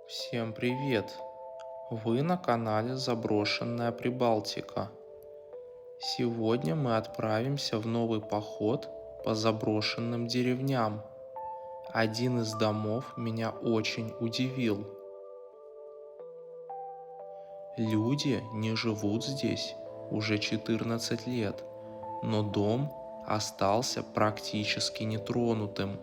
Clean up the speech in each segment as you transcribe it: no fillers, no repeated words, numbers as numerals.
Всем привет! Вы на канале Заброшенная Прибалтика. Сегодня мы отправимся в новый поход по заброшенным деревням. Один из домов меня очень удивил. Люди не живут здесь уже 14 лет, но дом остался практически нетронутым.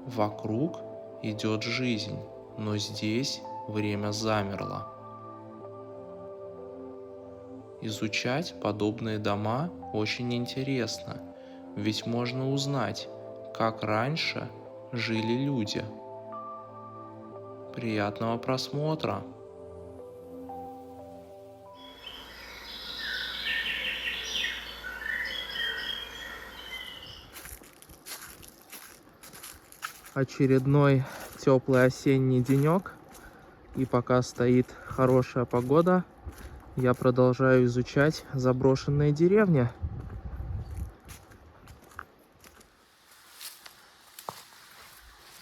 Вокруг идет жизнь, но здесь время замерло. Изучать подобные дома очень интересно, ведь можно узнать, как раньше жили люди. Приятного просмотра! Очередной теплый осенний денек, и пока стоит хорошая погода, я продолжаю изучать заброшенные деревни.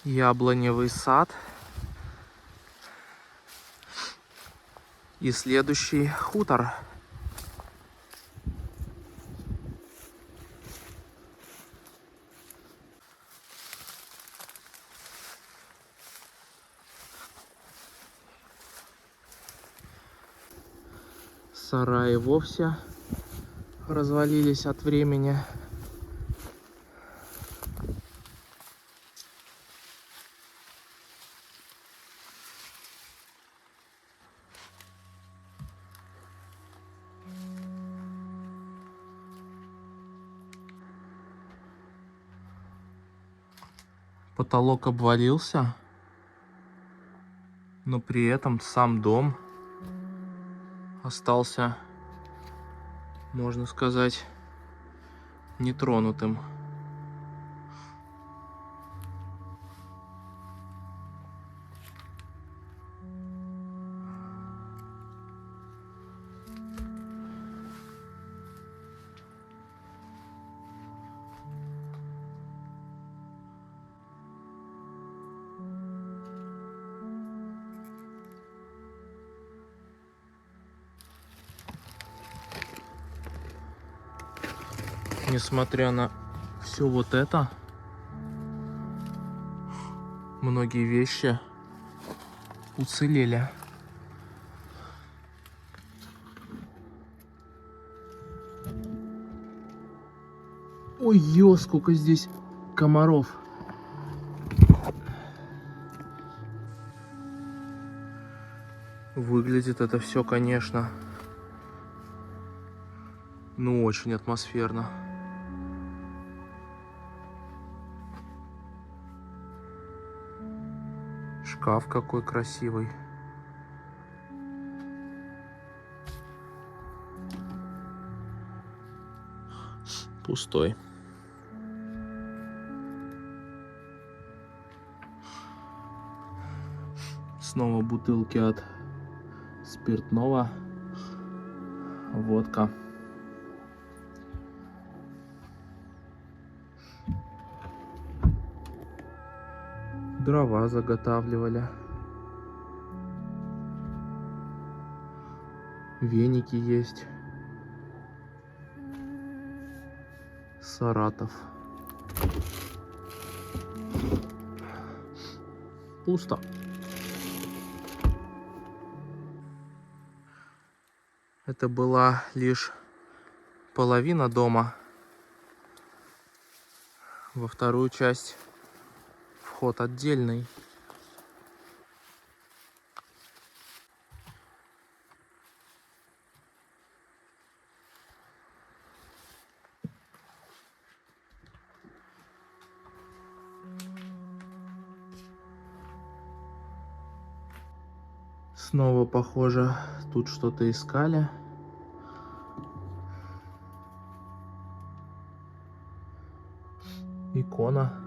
Яблоневый сад и следующий хутор. Сараи вовсе развалились от времени. Потолок обвалился, но при этом сам дом остался, можно сказать, нетронутым. Несмотря на все вот это, многие вещи уцелели. Ой, сколько здесь комаров. Выглядит это все, конечно, ну очень атмосферно. Шкаф какой красивый. Пустой. Снова бутылки от спиртного. Водка. Дрова заготавливали. Веники есть. Саратов. Пусто. Это была лишь половина дома. Во вторую часть вход отдельный. Снова похоже, тут что-то искали. Икона.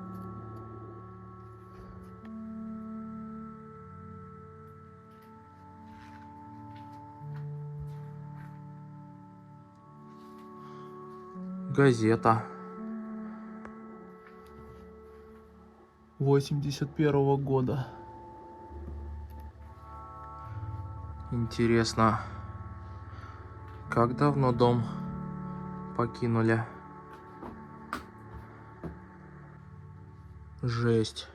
Газета. 81-го года. Интересно, как давно дом покинули? Жесть.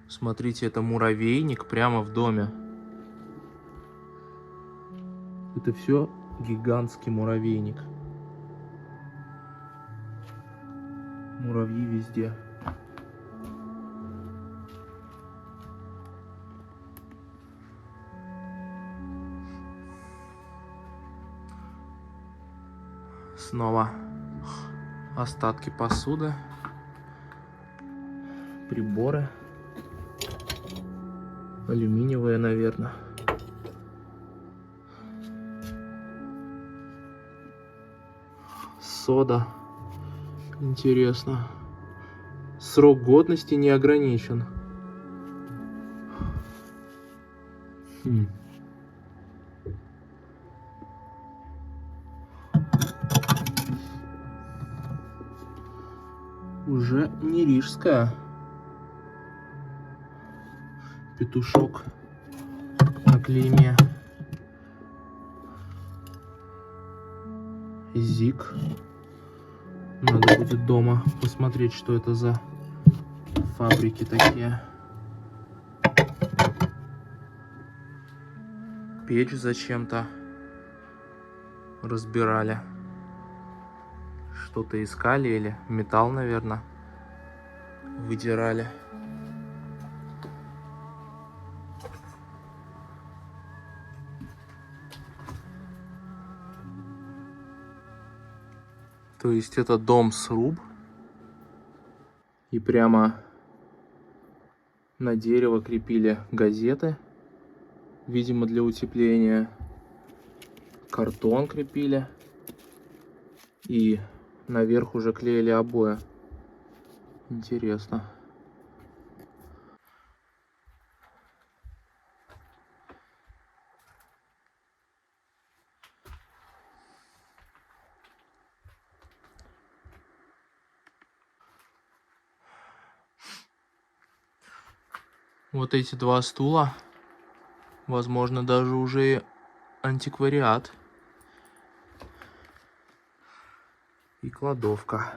Смотрите, это муравейник прямо в доме. Это все гигантский муравейник. Муравьи везде. Снова остатки посуды, приборы, алюминиевые, наверное. Сода. Интересно. Срок годности не ограничен. Уже не рижская. Петушок на клейме. Зик. Надо будет дома посмотреть, что это за фабрики такие. Печь зачем-то разбирали. Что-то искали или металл, наверное, выдирали. То есть это дом-сруб. И прямо на дерево крепили газеты. Видимо, для утепления. Картон крепили. И наверх уже клеили обои. Интересно. Вот эти два стула, возможно, даже уже антиквариат. И кладовка.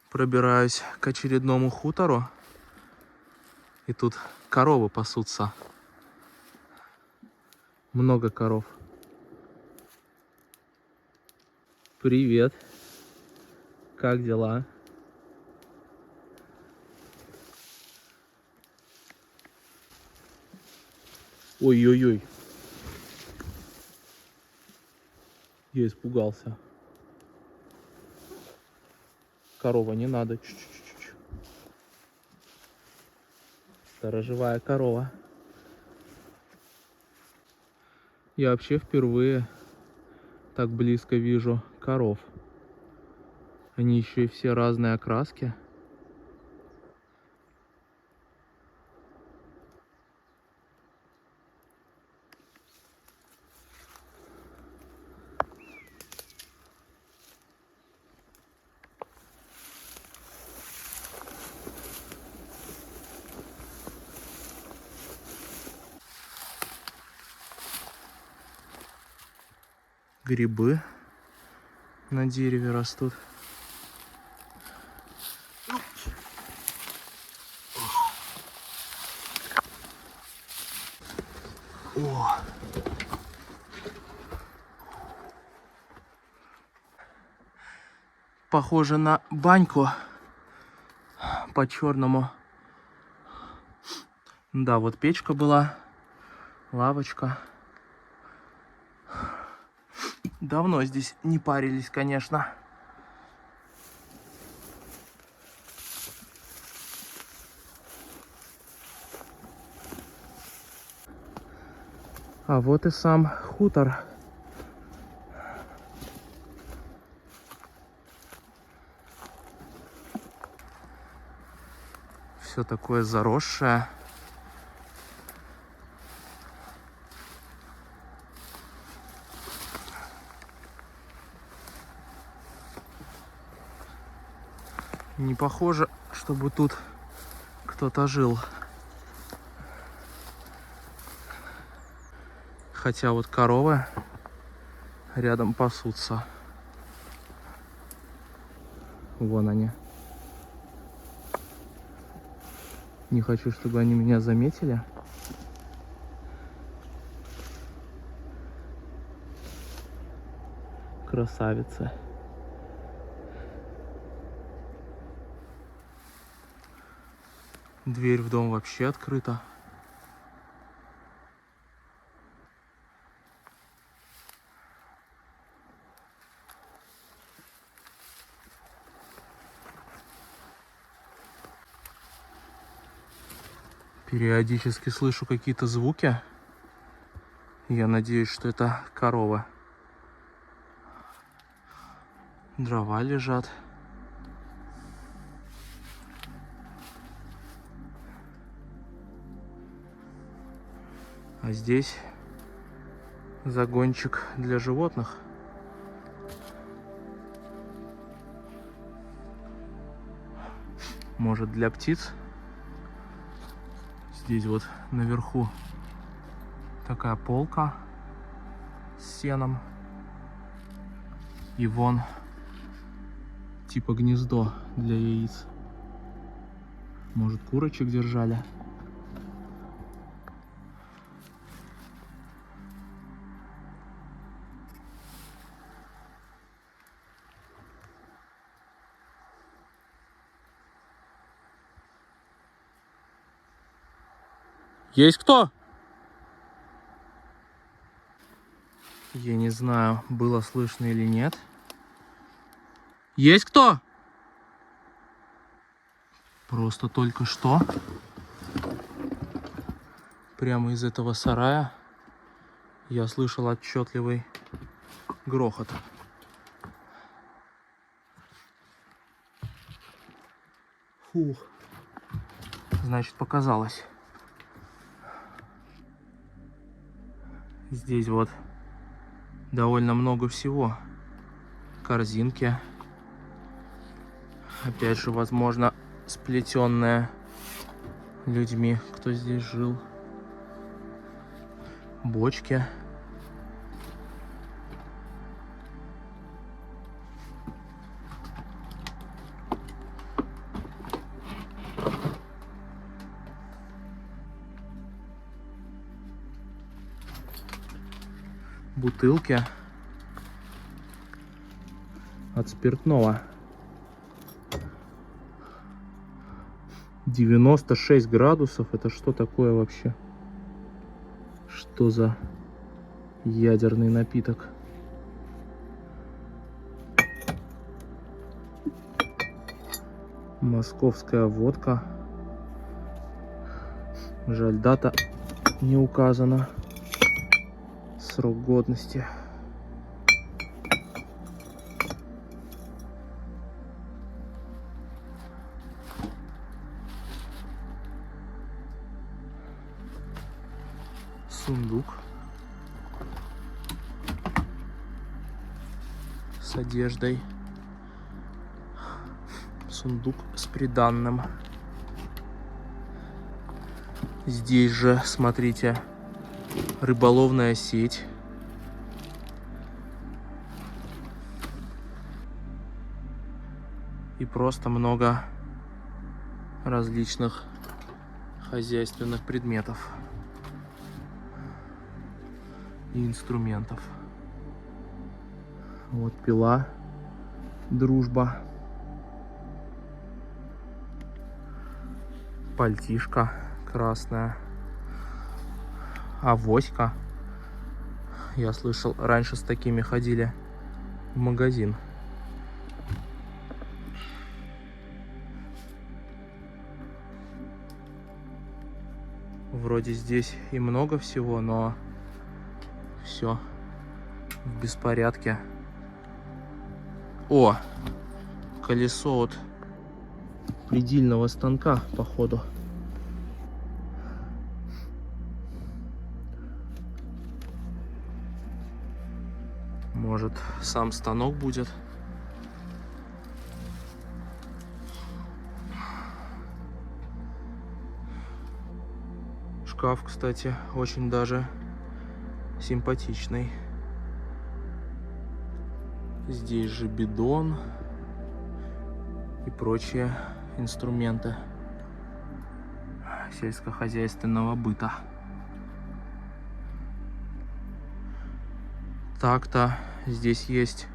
Пробираюсь к очередному хутору. И тут коровы пасутся. Много коров. Привет. Как дела? Ой-ой-ой. Я испугался. Корова, не надо. Чуть-чуть. Сторожевая корова. Я вообще впервые так близко вижу коров. Они еще и все разные окраски. Грибы на дереве растут. О! Похоже на баньку по-черному. Да, вот печка была, лавочка. Давно здесь не парились, конечно. А вот и сам хутор. Все такое заросшее. Не похоже, чтобы тут кто-то жил. Хотя вот коровы рядом пасутся. Вон они. Не хочу, чтобы они меня заметили. Красавицы. Дверь в дом вообще открыта. Периодически слышу какие-то звуки. Я надеюсь, что это коровы. Дрова лежат. А здесь загончик для животных. Может, для птиц. Здесь вот наверху такая полка с сеном. И вон типа гнездо для яиц. Может, курочек держали. Есть кто? Я не знаю, было слышно или нет. Есть кто? Просто только что прямо из этого сарая я слышал отчетливый грохот. Фух. Значит, показалось. Здесь вот довольно много всего. Корзинки. Опять же, возможно, сплетенная людьми, кто здесь жил. Бочки. Бутылки от спиртного. 96 градусов. Это что такое вообще? Что за ядерный напиток? Московская водка. Жаль, дата не указана. Срок годности. Сундук с одеждой. Сундук с приданным. Здесь же, смотрите, рыболовная сеть. И просто много различных хозяйственных предметов и инструментов. Вот пила, дружба, пальтишко красная, авоська. Я слышал, раньше с такими ходили в магазин. Вроде здесь и много всего, но все в беспорядке. О, колесо от предельного станка, походу. Может, сам станок будет. Шкаф, кстати, очень даже симпатичный. Здесь же бидон и прочие инструменты сельскохозяйственного быта. Так-то здесь есть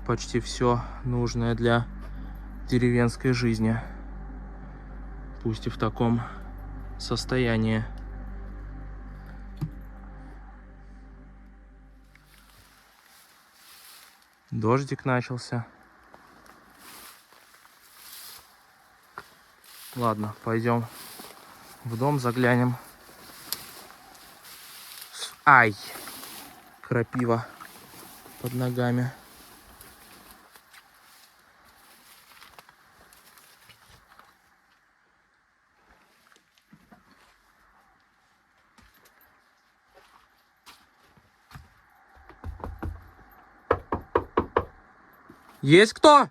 почти все нужное для деревенской жизни, пусть и в таком состоянии. Дождик начался. Ладно, пойдем в дом заглянем. Ай! Крапива под ногами. Есть кто?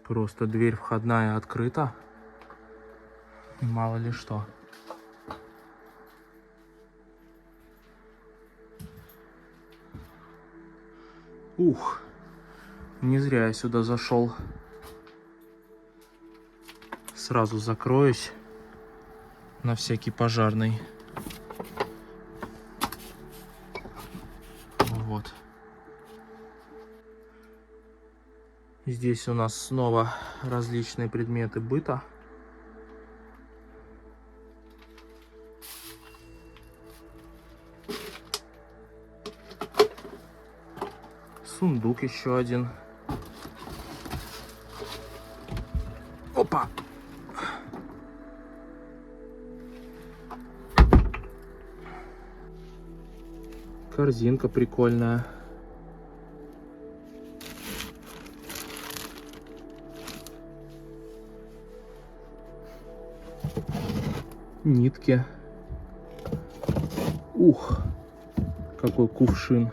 Просто дверь входная открыта. Мало ли что. Ух, не зря я сюда зашел. Сразу закроюсь на всякий пожарный. Вот. Здесь у нас снова различные предметы быта. Сундук еще один. Опа! Корзинка прикольная. Нитки. Ух, какой кувшин.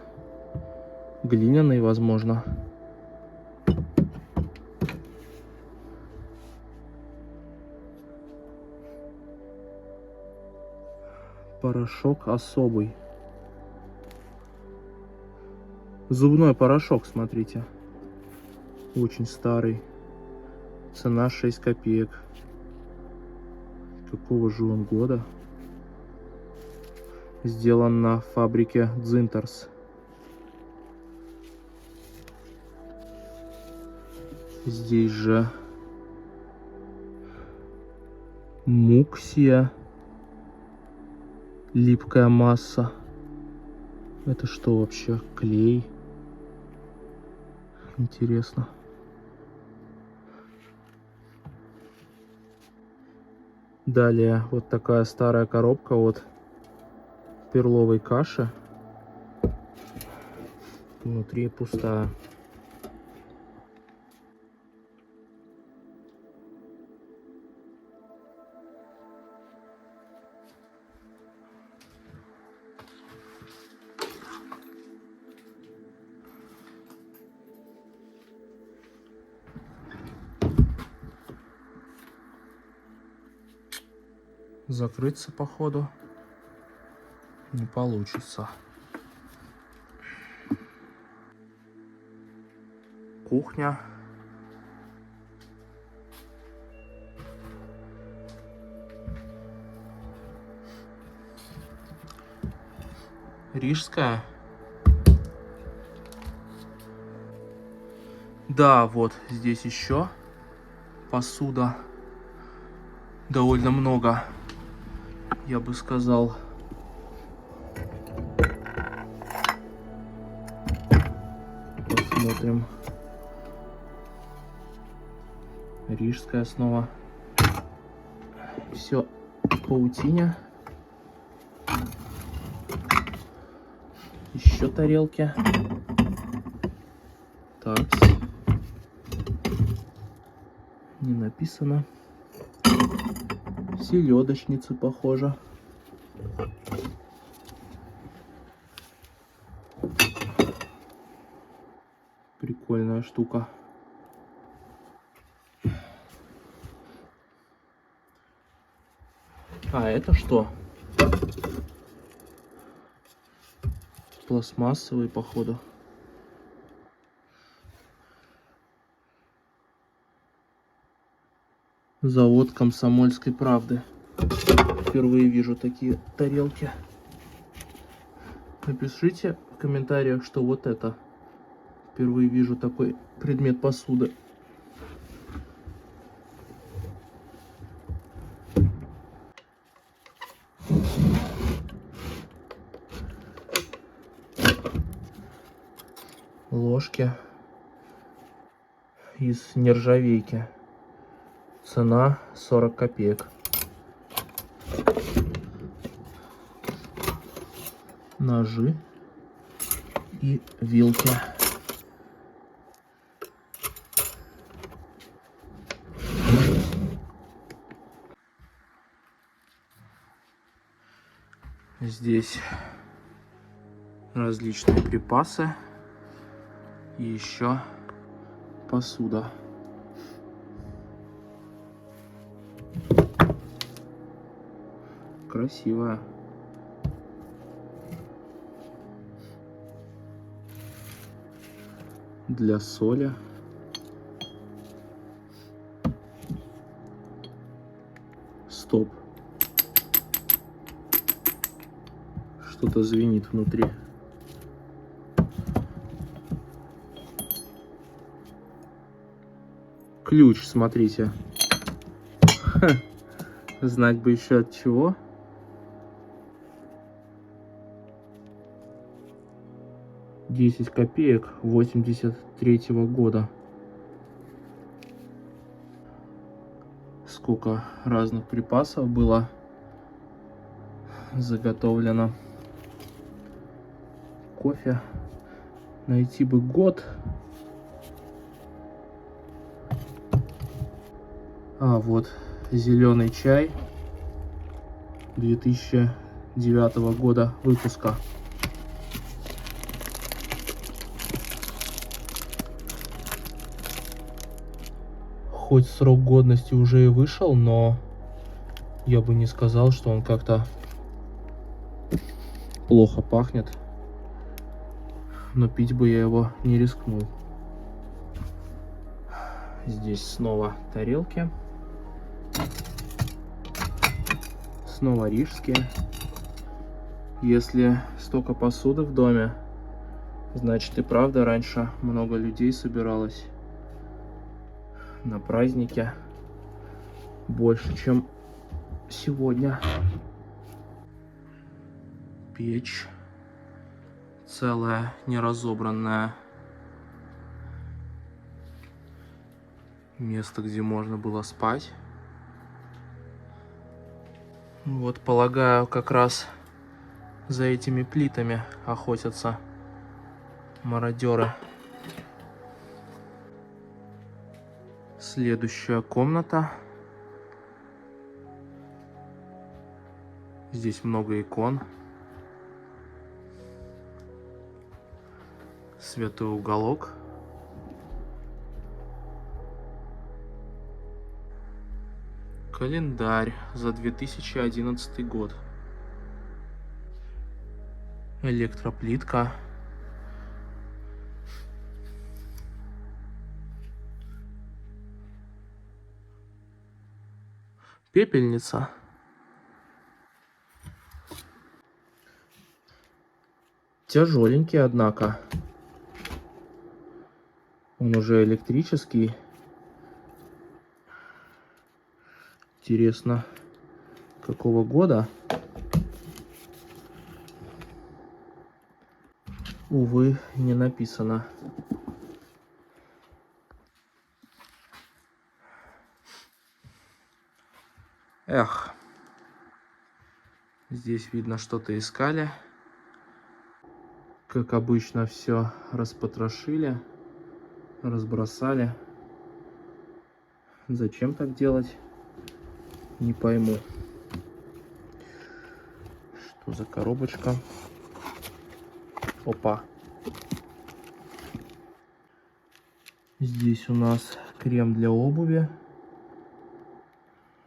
Глиняный, возможно. Порошок особый. Зубной порошок, смотрите. Очень старый. Цена 6 копеек. Какого же он года? Сделан на фабрике Дзинтерс. Здесь же муксия. Липкая масса. Это что вообще? Клей? Интересно. Далее вот такая старая коробка от перловой каши. Внутри пустая. Закрыться, походу, не получится. Кухня. Рижская. Да, вот здесь еще посуда. Довольно много, я бы сказал. Посмотрим. Рижская снова. все в паутине. Еще тарелки. Так. Не написано. Селедочницы, похоже. Прикольная штука. А это что? Пластмассовый, походу. Завод Комсомольской правды. Впервые вижу такие тарелки. Напишите в комментариях, что вот это. Впервые вижу такой предмет посуды. Ложки из нержавейки. Цена 40 копеек. Ножи и вилки. Здесь различные припасы и еще посуда. Красивая. Для соли. Стоп. Что-то звенит внутри. Ключ, смотрите. Ха. Знать бы еще от чего. Десять копеек 83-го года. Сколько разных припасов было заготовлено. Кофе. Найти бы год. А вот зеленый чай 2009 года выпуска. Хоть срок годности уже и вышел, но я бы не сказал, что он как-то плохо пахнет. Но пить бы я его не рискнул. Здесь снова тарелки. Снова рижские. Если столько посуды в доме, значит и правда раньше много людей собиралось на празднике. Больше, чем сегодня. Печь. Целая, неразобранная. Место, где можно было спать. Вот, полагаю, как раз за этими плитами охотятся мародеры. Следующая комната. Здесь много икон. Святой уголок. Календарь за 2011 год. Электроплитка. Пепельница. Тяжеленький, однако. Он уже электрический. Интересно, какого года? Увы, не написано. Эх. Здесь видно, что-то искали. Как обычно, все распотрошили, разбросали. Зачем так делать? Не пойму. Что за коробочка? Опа. Здесь у нас крем для обуви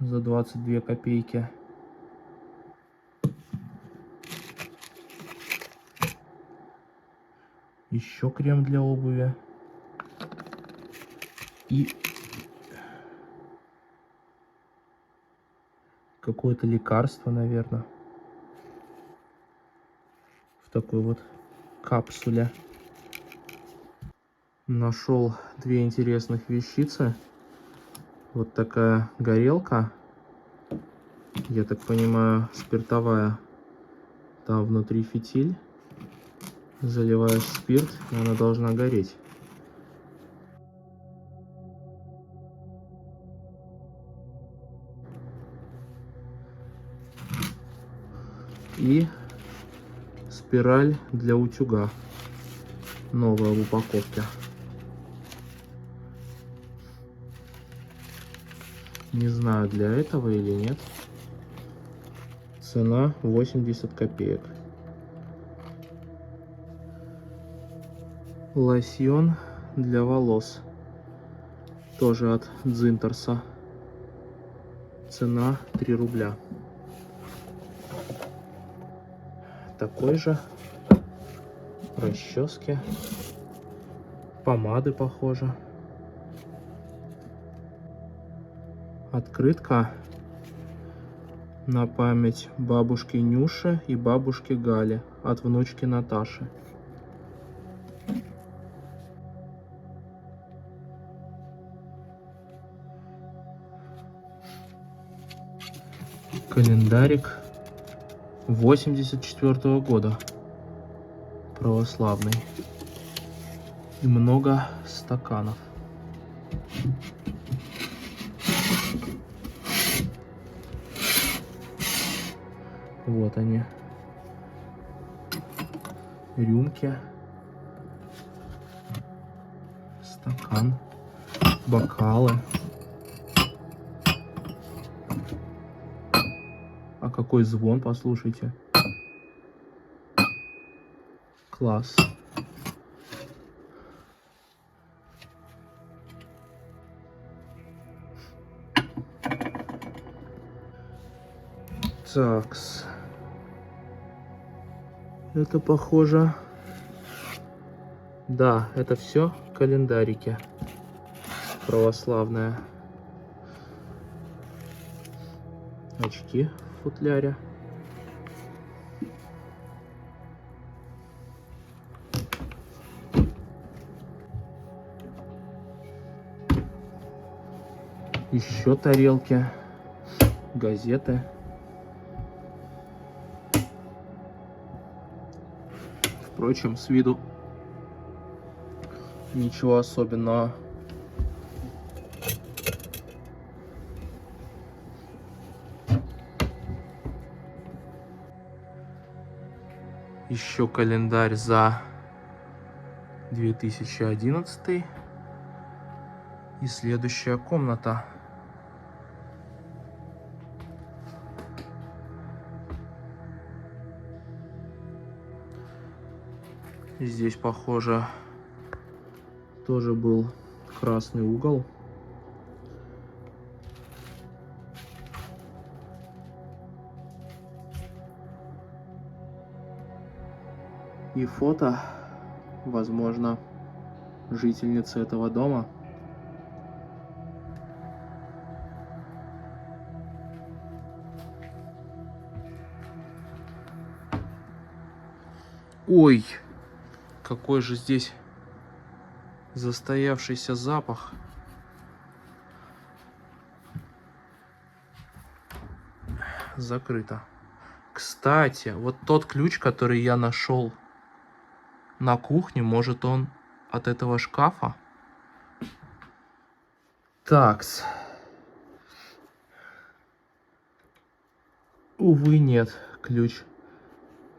за 22 копейки. Еще крем для обуви. И какое-то лекарство, наверное. В такой вот капсуле. Нашел две интересных вещицы. Вот такая горелка. Я так понимаю, спиртовая. Там внутри фитиль. Заливаешь спирт, и она должна гореть. И спираль для утюга. Новая в упаковке. Не знаю, для этого или нет. Цена 80 копеек. Лосьон для волос. Тоже от Дзинтерса. Цена 3 рубля. Такой же. Расчески. Помады, похоже. Открытка на память бабушки Нюши и бабушки Гали от внучки Наташи. Календарик 84-го года. Православный. И много стаканов. Вот они. Рюмки. Стакан. Бокалы. А какой звон, послушайте. Класс. Такс. Это похоже. Да, это все календарики. Православные. Очки в футляре. Еще тарелки. Газеты. Впрочем, с виду ничего особенного. Еще календарь за 2011. И следующая комната. Здесь, похоже, тоже был красный угол. И фото, возможно, жительницы этого дома. Ой, какой же здесь застоявшийся запах. Закрыто. Кстати, вот тот ключ, который я нашел на кухне, может, он от этого шкафа? Такс. Увы, нет. Ключ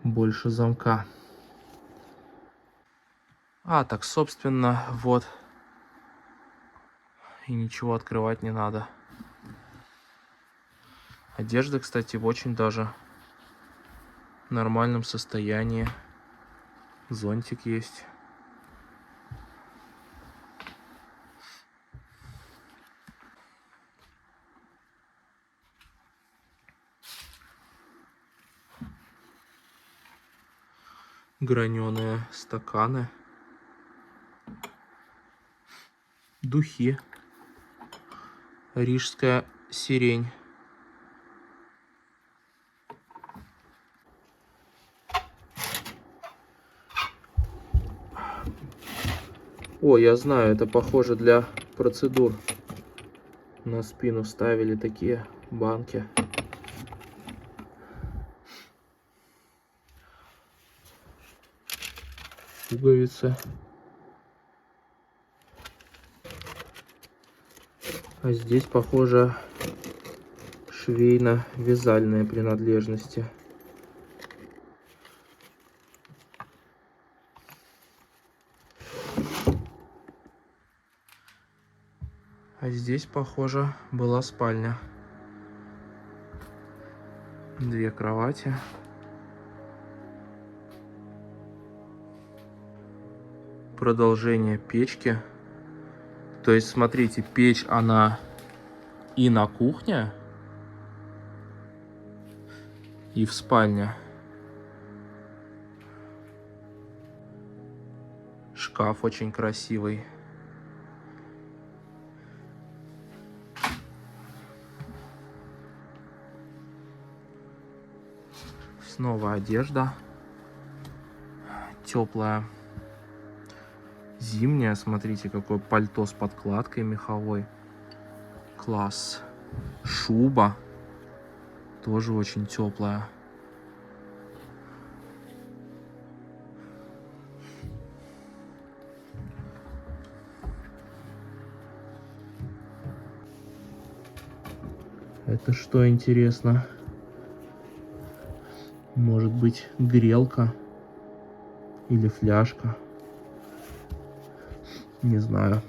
больше замка. Так, собственно, вот. И ничего открывать не надо. Одежда, кстати, в очень даже нормальном состоянии. Зонтик есть. Граненые стаканы. Духи. Рижская сирень. О, я знаю, это похоже для процедур. На спину ставили такие банки. Пуговицы. А здесь, похоже, швейно-вязальные принадлежности. А здесь, похоже, была спальня. 2 кровати. Продолжение печки. То есть, смотрите, печь, она и на кухне, и в спальне. Шкаф очень красивый. Снова одежда. Теплая. Зимняя. Смотрите, какое пальто с подкладкой меховой. Класс. Шуба. Тоже очень теплая. Это что, интересно? Может быть, грелка или фляжка? Не знаю.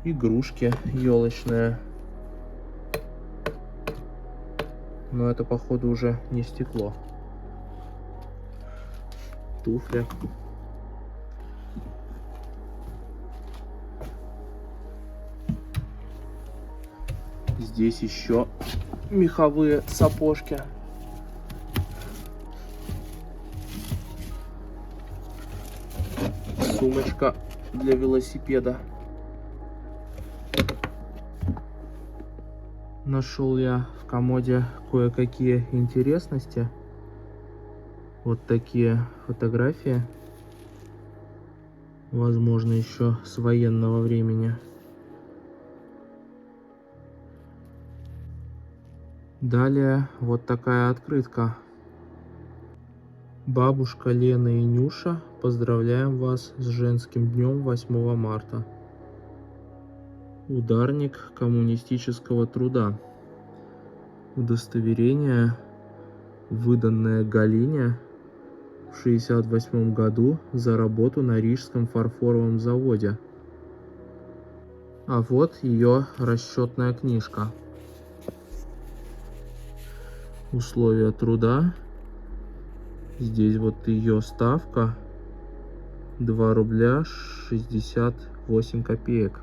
Игрушки елочные. Но это, походу, уже не стекло. Туфли. Здесь еще меховые сапожки. Сумочка для велосипеда. Нашел я в комоде кое-какие интересности. Вот такие фотографии. Возможно, еще с военного времени. Далее вот такая открытка. Бабушка Лена и Нюша, поздравляем вас с женским днем 8 марта. Ударник коммунистического труда. Удостоверение, выданное Галине в 1968 году за работу на Рижском фарфоровом заводе. А вот ее расчетная книжка. Условия труда. Здесь вот ее ставка 2 рубля 68 копеек.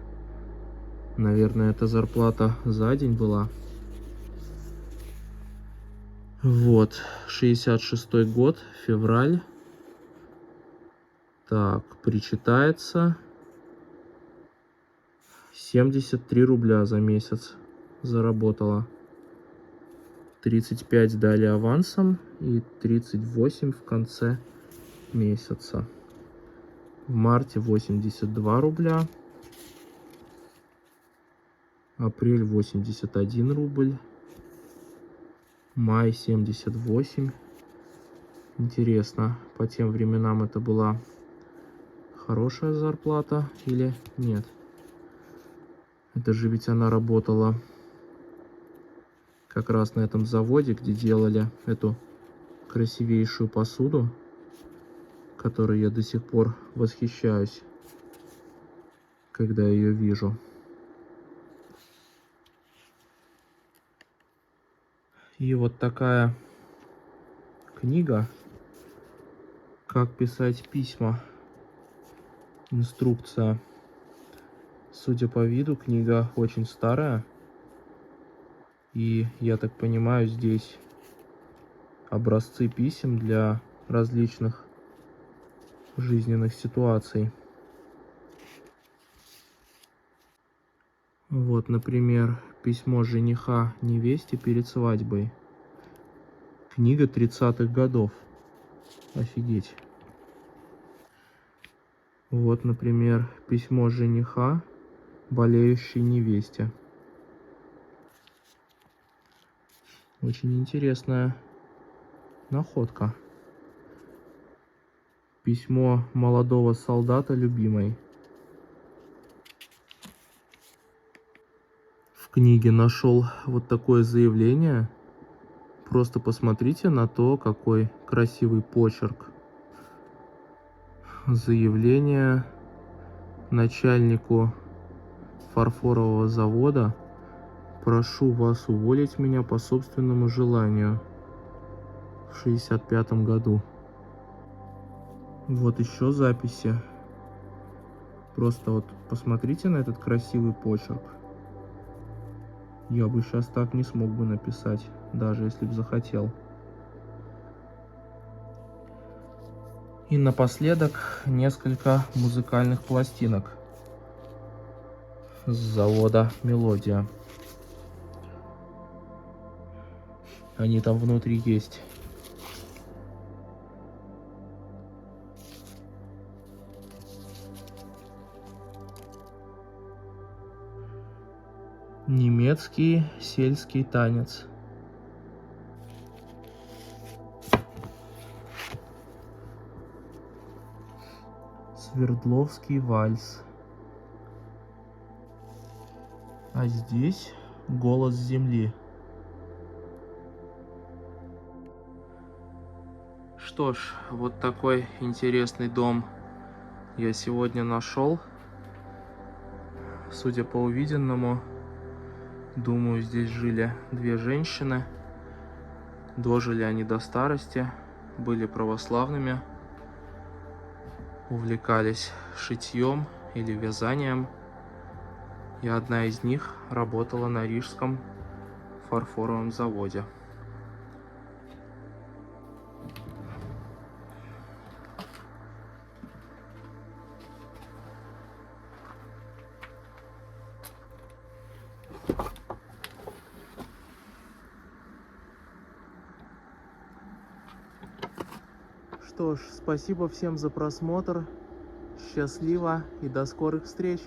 Наверное, это зарплата за день была. Вот, 66-й год, февраль. Так, причитается 73 рубля за месяц заработала. 35 дали авансом и 38 в конце месяца. В марте 82 рубля. Апрель 81 рубль. Май 78. Интересно, по тем временам это была хорошая зарплата или нет? Это же ведь она работала как раз на этом заводе, где делали эту красивейшую посуду, которой я до сих пор восхищаюсь, когда ее вижу. И вот такая книга «Как писать письма». Инструкция. Судя по виду, книга очень старая. И, я так понимаю, здесь образцы писем для различных жизненных ситуаций. Вот, например, письмо жениха невесте перед свадьбой. Книга 30-х годов. Офигеть. Вот, например, письмо жениха болеющей невесте. Очень интересная находка. Письмо молодого солдата любимой. В книге нашел вот такое заявление. Просто посмотрите на то, какой красивый почерк. Заявление начальнику фарфорового завода: прошу вас уволить меня по собственному желанию. В 1965 году. Вот еще записи. Просто вот посмотрите на этот красивый почерк. Я бы сейчас так не смог бы написать, даже если бы захотел. И напоследок несколько музыкальных пластинок с завода «Мелодия». Они там внутри есть. Немецкий сельский танец. Свердловский вальс. А здесь голос земли. Что ж, вот такой интересный дом я сегодня нашел. Судя по увиденному, думаю, здесь жили две женщины. Дожили они до старости, были православными, увлекались шитьем или вязанием. И одна из них работала на Рижском фарфоровом заводе. Что ж, спасибо всем за просмотр. Счастливо и до скорых встреч!